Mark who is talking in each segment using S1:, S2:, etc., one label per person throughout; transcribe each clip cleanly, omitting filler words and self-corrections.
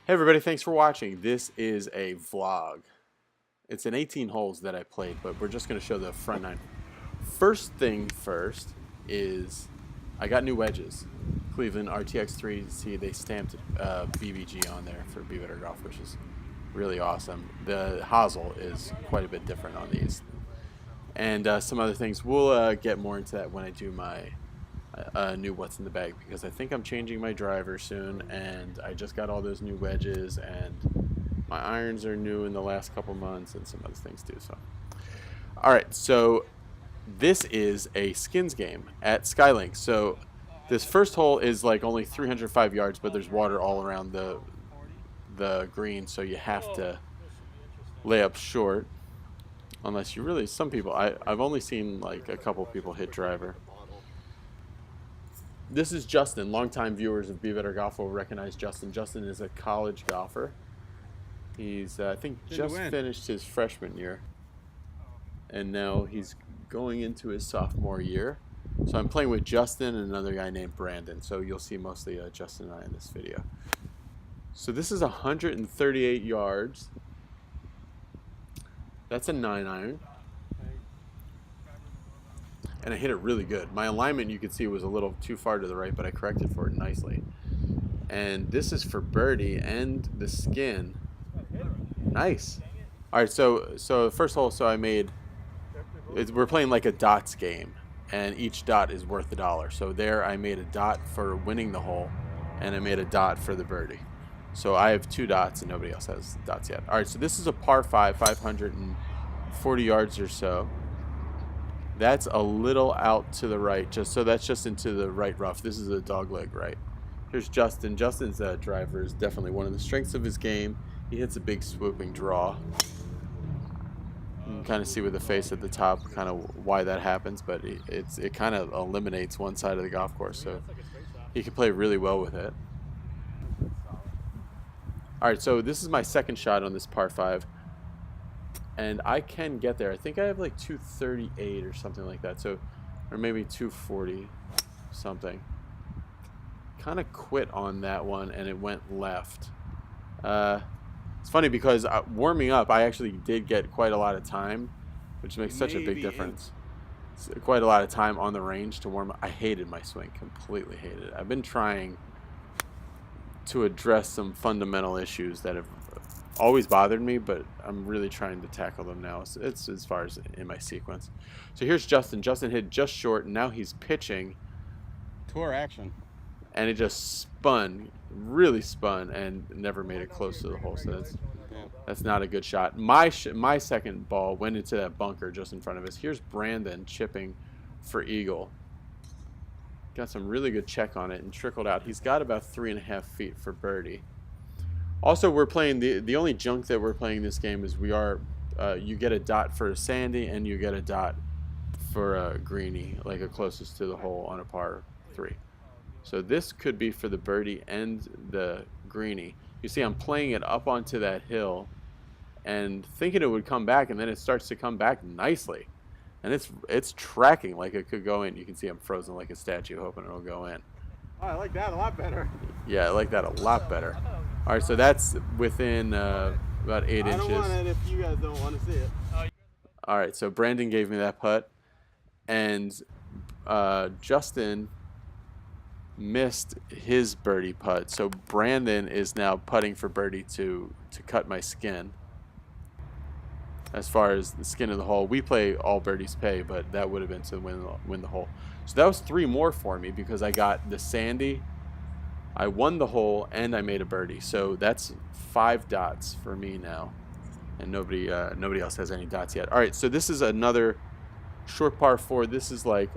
S1: Hey everybody, thanks for watching. This is a vlog. It's an 18 holes that I played, but we're just going to show the front nine. First thing first is I got new wedges. Cleveland RTX3. See, they stamped BBG on there for Be Better Golf, which is really awesome. The hosel is quite a bit different on these. And some other things. We'll get more into that when I do my new what's in the bag, because I think I'm changing my driver soon, and I just got all those new wedges, and my irons are new in the last couple months, and some other things too. So alright, so this is a skins game at Skylink. So this first hole is like only 305 yards, but there's water all around the green, so you have to lay up short, unless you really, some people, I've only seen like a couple people hit driver. This is Justin. Longtime viewers of Be Better Golf will recognize Justin. Justin is a college golfer. He's, I think, just finished his freshman year. And now he's going into his sophomore year. So I'm playing with Justin and another guy named Brandon. So you'll see mostly Justin and I in this video. So this is 138 yards. That's a 9-iron. And I hit it really good. My alignment, you could see, was a little too far to the right, but I corrected for it nicely. And this is for birdie and the skin. Nice. All right, so first hole, so I made, we're playing like a dots game, and each dot is worth $1. So there I made a dot for winning the hole, and I made a dot for the birdie. So I have 2 dots, and nobody else has dots yet. All right, so this is a par 5, 540 yards or so. That's a little out to the right, so that's just into the right rough. This is a dogleg right. Here's Justin. Justin's driver is definitely one of the strengths of his game. He hits a big swooping draw. You can kind of see with the face at the top kind of why that happens, but it kind of eliminates one side of the golf course, so he can play really well with it. All right, so this is my second shot on this par 5. And I can get there. I think I have like 238 or something like that. So, or maybe 240 something. Kind of quit on that one, and it went left. It's funny because warming up, I actually did get quite a lot of time, which makes such a big difference. It's quite a lot of time on the range to warm up. I hated my swing, completely hated it. I've been trying to address some fundamental issues that have always bothered me, but I'm really trying to tackle them now. It's as far as in my sequence. So here's Justin. Justin hit just short, and now he's pitching.
S2: Tour action.
S1: And it just spun, really spun, and never made it close to the hole. So that's not a good shot. My second ball went into that bunker just in front of us. Here's Brandon chipping for eagle. Got some really good check on it and trickled out. He's got about 3.5 feet for birdie. Also, we're playing the only junk that we're playing this game is you get a dot for a sandy, and you get a dot for a greenie, like a closest to the hole on a par 3. So this could be for the birdie and the greenie. You see, I'm playing it up onto that hill and thinking it would come back, and then it starts to come back nicely, and it's tracking like it could go in. You can see I'm frozen like a statue, hoping it'll go in.
S2: Oh, I like that a lot better.
S1: Yeah, I like that a lot better. All right, so that's within about 8 inches.
S2: I don't want it if you guys don't want to see it.
S1: All right, so Brandon gave me that putt, and Justin missed his birdie putt. So Brandon is now putting for birdie to cut my skin. As far as the skin of the hole, we play all birdies pay, but that would have been to win the hole. So that was 3 more for me because I got the sandy, I won the hole, and I made a birdie. So that's 5 dots for me now, and nobody else has any dots yet. All right, so this is another short par 4. This is like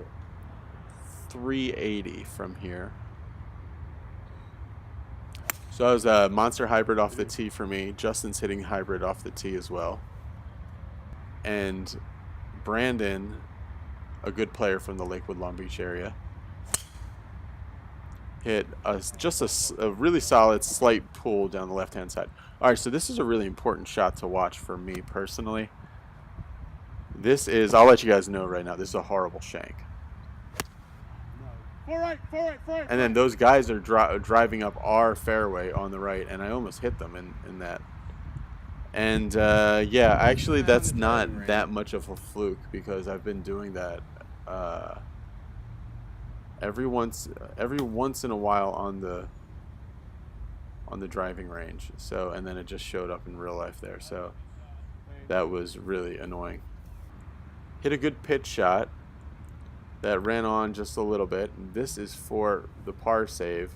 S1: 380 from here. So that was a monster hybrid off the tee for me. Justin's hitting hybrid off the tee as well. And Brandon, a good player from the Lakewood Long Beach area, hit just a really solid slight pull down the left-hand side. All right, so this is a really important shot to watch for me personally. This is, I'll let you guys know right now, this is a horrible shank.
S2: Four right, four right, four right.
S1: And then those guys are driving up our fairway on the right, and I almost hit them in that. And yeah, actually, that's not that much of a fluke because I've been doing that every once in a while on the driving range. So, and then it just showed up in real life there. So that was really annoying. Hit a good pitch shot that ran on just a little bit. This is for the par save.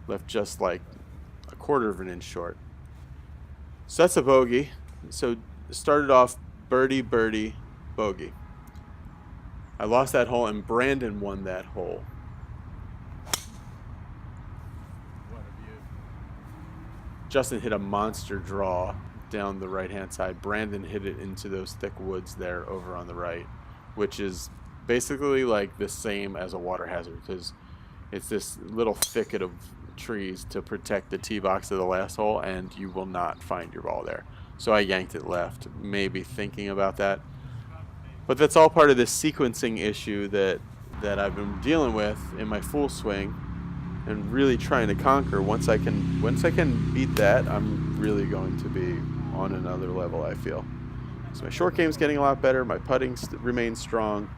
S1: Left just like a quarter of an inch short. So that's a bogey. So started off birdie, birdie, bogey. I lost that hole and Brandon won that hole.
S2: What a view.
S1: Justin hit a monster draw down the right-hand side. Brandon hit it into those thick woods there over on the right, which is basically like the same as a water hazard because it's this little thicket of trees to protect the tee box of the last hole, and you will not find your ball there. So I yanked it left, maybe thinking about that. But that's all part of this sequencing issue that I've been dealing with in my full swing and really trying to conquer. Once I can beat that, I'm really going to be on another level, I feel. So my short game's getting a lot better, my putting remains strong,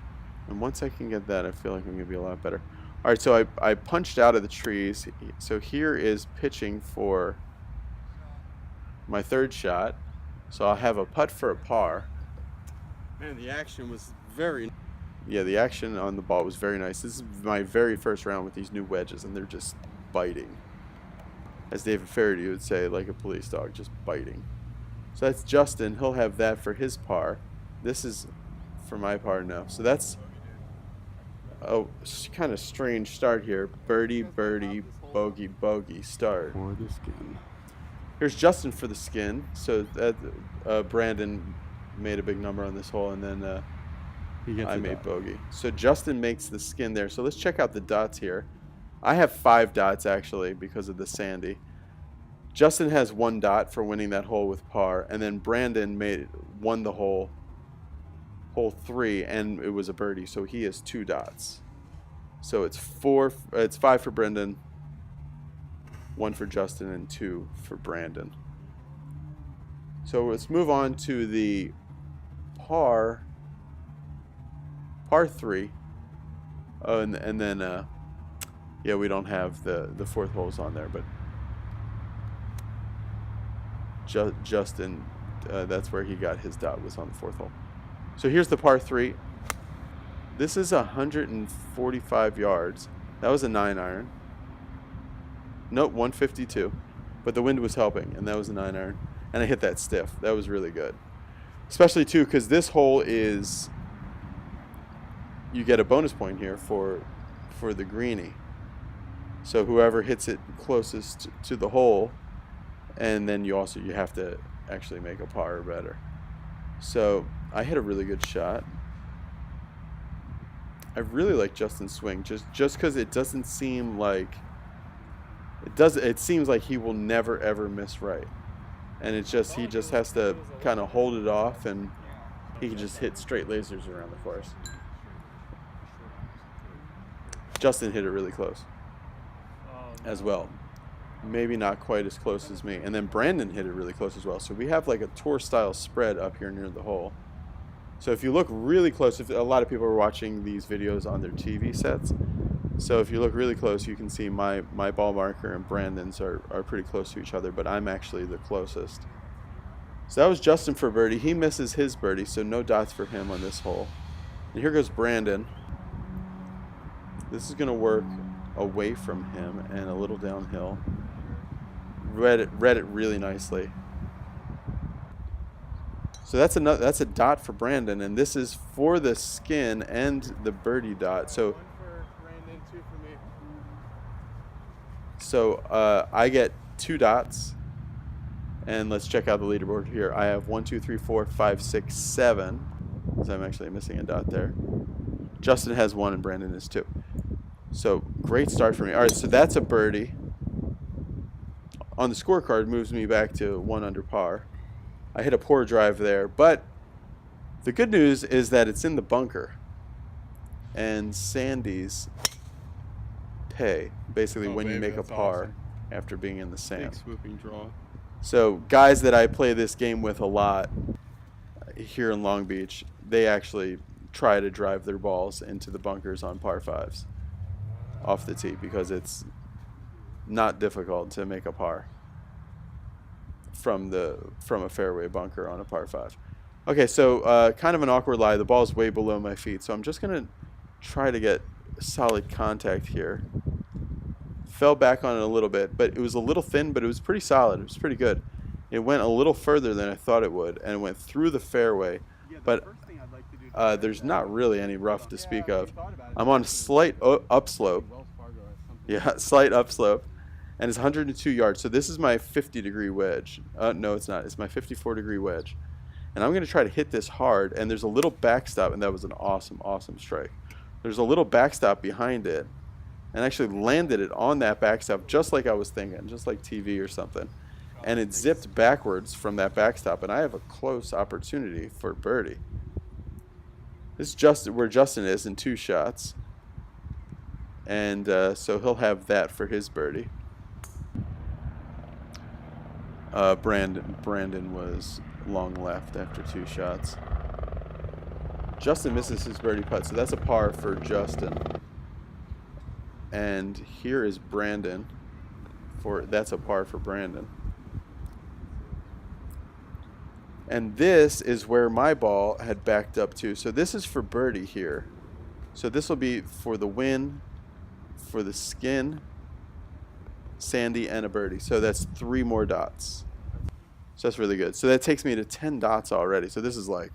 S1: and once I can get that, I feel like I'm going to be a lot better. All right, so I punched out of the trees. So here is pitching for my third shot. So I'll have a putt for a par.
S2: Man, the action was very.
S1: Yeah, the action on the ball was very nice. This is my very first round with these new wedges, and they're just biting. As David Faraday would say, like a police dog, just biting. So that's Justin. He'll have that for his par. This is for my par now. So that's a kind of strange start here. Birdie, birdie, bogey, bogey start.
S2: For the skin.
S1: Here's Justin for the skin. So that Brandon made a big number on this hole, and then I made bogey. So Justin makes the skin there. So let's check out the dots here. I have 5 dots actually because of the sandy. Justin has 1 dot for winning that hole with par, and then Brandon won the hole 3, and it was a birdie, so he has 2 dots. So it's 5 for Brendan, 1 for Justin, and 2 for Brandon. So let's move on to the par 3. Oh, and then yeah, we don't have the 4th holes on there, but Justin, that's where he got his dot, was on the 4th hole. So here's the par 3. This is 145 yards. That was a 9-iron. Nope, 152. But the wind was helping, and that was a 9-iron. And I hit that stiff. That was really good. Especially, too, because this hole is... You get a bonus point here for the greenie. So whoever hits it closest to the hole, and then you have to actually make a par or better. So I hit a really good shot. I really like Justin's swing, just because it doesn't seem like it seems like he will never ever miss right, and he just has to kind of hold it off, and he can just hit straight lasers around the course. Justin hit it really close as well. Maybe not quite as close as me. And then Brandon hit it really close as well. So we have like a tour style spread up here near the hole. So if you look really close, a lot of people are watching these videos on their TV sets. So if you look really close, you can see my ball marker and Brandon's are pretty close to each other, but I'm actually the closest. So that was Justin for birdie. He misses his birdie, so no dots for him on this hole. And here goes Brandon. This is going to work away from him and a little downhill. Read it really nicely. So that's a dot for Brandon, and this is for the skin and the birdie dot. So
S2: 1 for Brandon, 2 for me.
S1: So I get 2 dots, and let's check out the leaderboard here. I have 1, 2, 3, 4, 5, 6, 7. So I'm actually missing a dot there. Justin has 1 and Brandon has 2. So great start for me. All right, so that's a birdie. On the scorecard, moves me back to 1 under par. I hit a poor drive there, but the good news is that it's in the bunker. and sandies pay. Basically,
S2: Oh,
S1: when you
S2: baby,
S1: make a
S2: that's
S1: par
S2: awesome.
S1: after being in the sand.
S2: Big swooping draw.
S1: So guys that I play this game with a lot here in Long Beach, they actually try to drive their balls into the bunkers on par 5s off the tee because it's not difficult to make a par from a fairway bunker on a par 5. Okay, so kind of an awkward lie. The ball's way below my feet, so I'm just gonna try to get solid contact here. Fell back on it a little bit, but it was a little thin, but it was pretty solid. It was pretty good. It went a little further than I thought it would, and went through the fairway. But there's not really any rough to speak of. I'm on a slight upslope. Yeah, slight upslope, and it's 102 yards. So this is my 50-degree wedge. No, it's not. It's my 54-degree wedge, and I'm going to try to hit this hard. And there's a little backstop, and that was an awesome, awesome strike. There's a little backstop behind it, and actually landed it on that backstop just like I was thinking, just like TV or something. And it zipped backwards from that backstop, and I have a close opportunity for birdie. This is just where Justin is in 2 shots, and so he'll have that for his birdie. Brandon was long left after 2 shots. Justin misses his birdie putt, so that's a par for Justin. And here is Brandon. That's a par for Brandon. And this is where my ball had backed up to. So this is for birdie here. So this will be for the win, for the skin, sandy, and a birdie. So that's 3 more dots. So that's really good. So that takes me to 10 dots already. So this is like,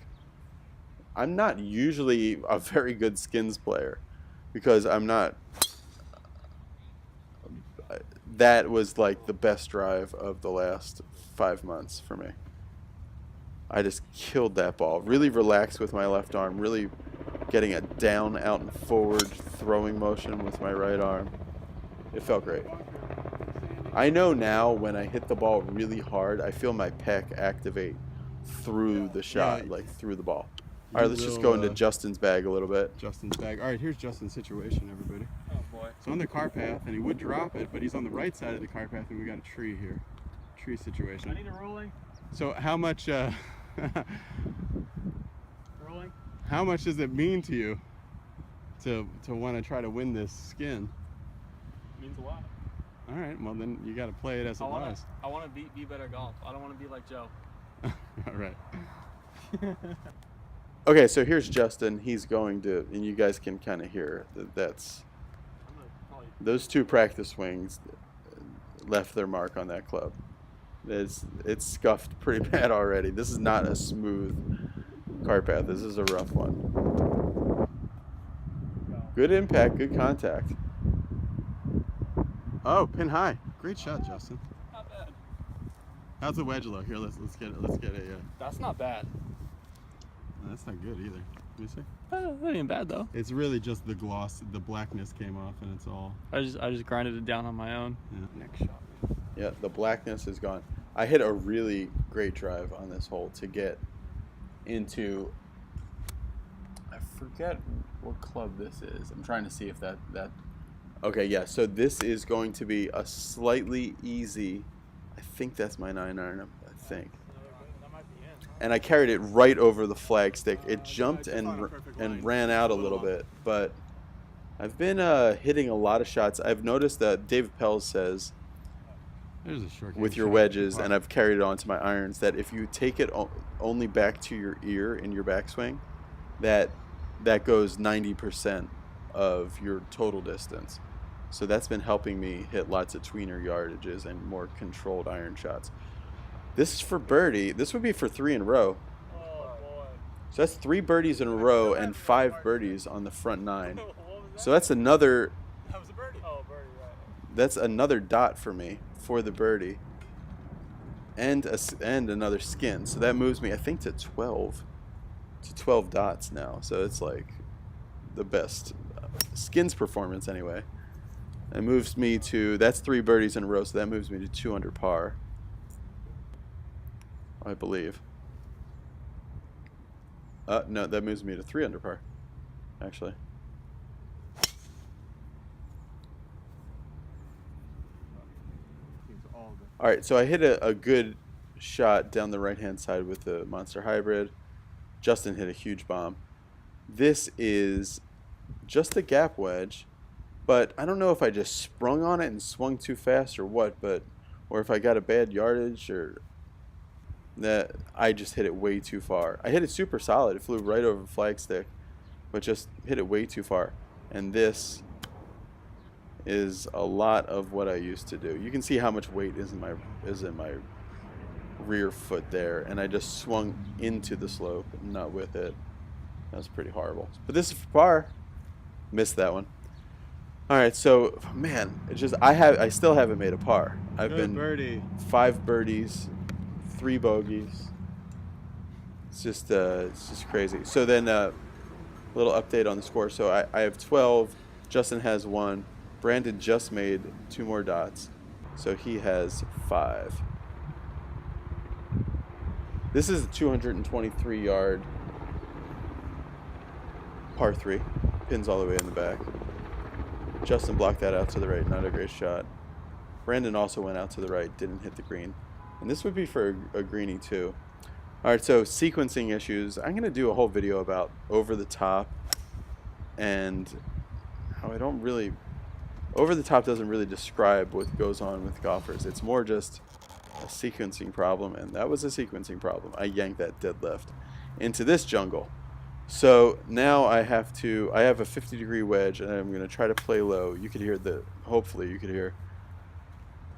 S1: I'm not usually a very good skins player because I'm not. That was like the best drive of the last 5 months for me. I just killed that ball. Really relaxed with my left arm. Really getting a down, out, and forward throwing motion with my right arm. It felt great. I know now when I hit the ball really hard, I feel my pec activate through the shot, like through the ball. All right, let's just go into Justin's bag a little bit.
S2: Justin's bag. All right, here's Justin's situation, everybody.
S3: Oh boy.
S2: So on the car path, and he would drop it, but he's on the right side of the car path, and we got a tree here. Tree situation.
S3: I need a rolling.
S2: So how much
S3: Rolling.
S2: how much does it mean to you to want to try to win this skin?
S3: Means a lot.
S2: All right, well then you got to play it as it was.
S3: I want to be better golf. I don't want to be like Joe.
S2: All right.
S1: Okay, so here's Justin. He's going to, and you guys can kind of hear that's
S3: I'm gonna probably.
S1: those 2 practice swings left their mark on that club. It's scuffed pretty bad already. This is not a smooth car path. This is a rough one. Good impact, good contact.
S2: Oh, pin high. Great shot, Justin.
S3: Not bad.
S2: How's the wedge look? Here, let's get a.
S3: That's not bad.
S2: That's not good either. Let me see.
S3: That ain't bad though.
S2: It's really just the gloss, the blackness came off, and it's all.
S3: I just grinded it down on my own.
S2: Yeah. Next shot.
S1: Yeah, the blackness is gone. I hit a really great drive on this hole to get into. I forget what club this is. I'm trying to see if that. Okay, yeah. So this is going to be a slightly easy. I think that's my 9-iron. I think.
S3: That might be in.
S1: And I carried it right over the flagstick. It jumped and ran out a little bit, but I've been hitting a lot of shots. I've noticed that David Pell says
S2: There's a short
S1: with your wedges, and I've carried it onto my irons, that if you take it only back to your ear in your backswing, that goes 90% of your total distance. So that's been helping me hit lots of tweener yardages and more controlled iron shots. This is for birdie. This would be for 3 in a row.
S3: Oh boy.
S1: So that's 3 birdies in a row and 5 birdies on the front 9. So that's another.
S3: That was a birdie. Oh, birdie, right.
S1: That's another dot for me for the birdie. And another skin. So that moves me, I think, to 12 dots now. So it's like the best skins performance anyway. It moves me to, that's 3 birdies in a row, so that moves me to 2 under par, I believe. No, that moves me to 3 under par, actually. All right, so I hit a good shot down the right-hand side with the Monster Hybrid. Justin hit a huge bomb. This is just a gap wedge, but I don't know if I just sprung on it and swung too fast or what, or if I got a bad yardage or that I just hit it way too far. I hit it super solid. It flew right over the flagstick, but just hit it way too far. And this is a lot of what I used to do. You can see how much weight is in my rear foot there, and I just swung into the slope, not with it. That was pretty horrible. But this is for par. Missed that one. All right, so man, it's just I still haven't made a par. I've been
S2: birdie.
S1: 5 birdies, 3 bogeys. It's just crazy. So then a little update on the score. So I have 12. Justin has 1. Brandon just made 2 more dots, so he has 5. This is a 223-yard par 3. Pins all the way in the back. Justin blocked that out to the right. Not a great shot. Brandon also went out to the right. Didn't hit the green. And this would be for a greenie too. All right, so sequencing issues. I'm going to do a whole video about over the top and how I don't really... Over the top doesn't really describe what goes on with golfers. It's more just a sequencing problem, and that was a sequencing problem. I yanked that dead left into this jungle. So now I have a 50-degree wedge, and I'm going to try to play low. You could hear hopefully you could hear,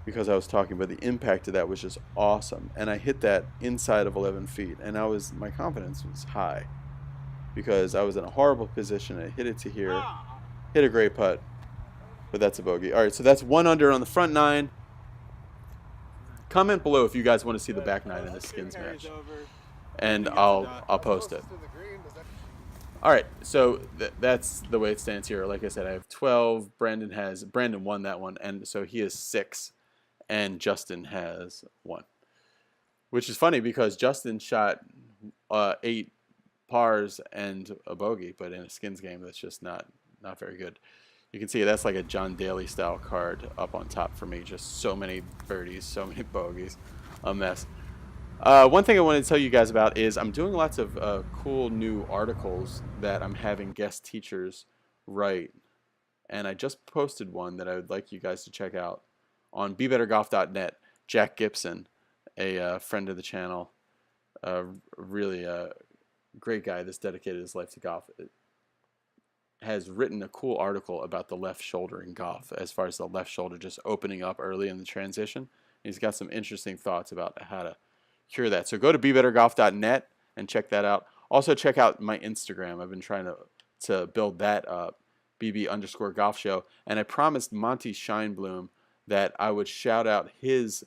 S1: because I was talking, but the impact of that was just awesome. And I hit that inside of 11 feet, and my confidence was high because I was in a horrible position. I hit it to here, hit a great putt. But that's a bogey. All right, so that's 1 under on the front 9. Comment below if you guys want to see the back 9 in the skins match, and I'll post it. All right, so that's the way it stands here. Like I said, I have 12. Brandon won that one, and so he has 6, and Justin has 1. Which is funny because Justin shot 8 pars and a bogey, but in a skins game, that's just not very good. You can see that's like a John Daly style card up on top for me. Just so many birdies, so many bogeys, a mess. One thing I wanted to tell you guys about is I'm doing lots of cool new articles that I'm having guest teachers write. And I just posted one that I would like you guys to check out on BeBetterGolf.net. Jack Gibson, a friend of the channel, really a great guy that's dedicated his life to golf, has written a cool article about the left shoulder in golf, as far as the left shoulder just opening up early in the transition. He's got some interesting thoughts about how to cure that. So go to BeBetterGolf.net and check that out. Also check out my Instagram. I've been trying to build that up, BB_golf show. And I promised Monty Scheinblum that I would shout out his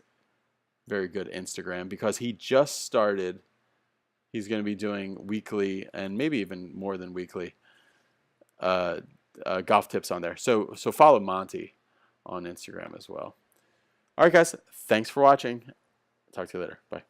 S1: very good Instagram because he just started. He's going to be doing weekly and maybe even more than weekly golf tips on there. So follow Monty on Instagram as well. All right, guys. Thanks for watching. Talk to you later. Bye.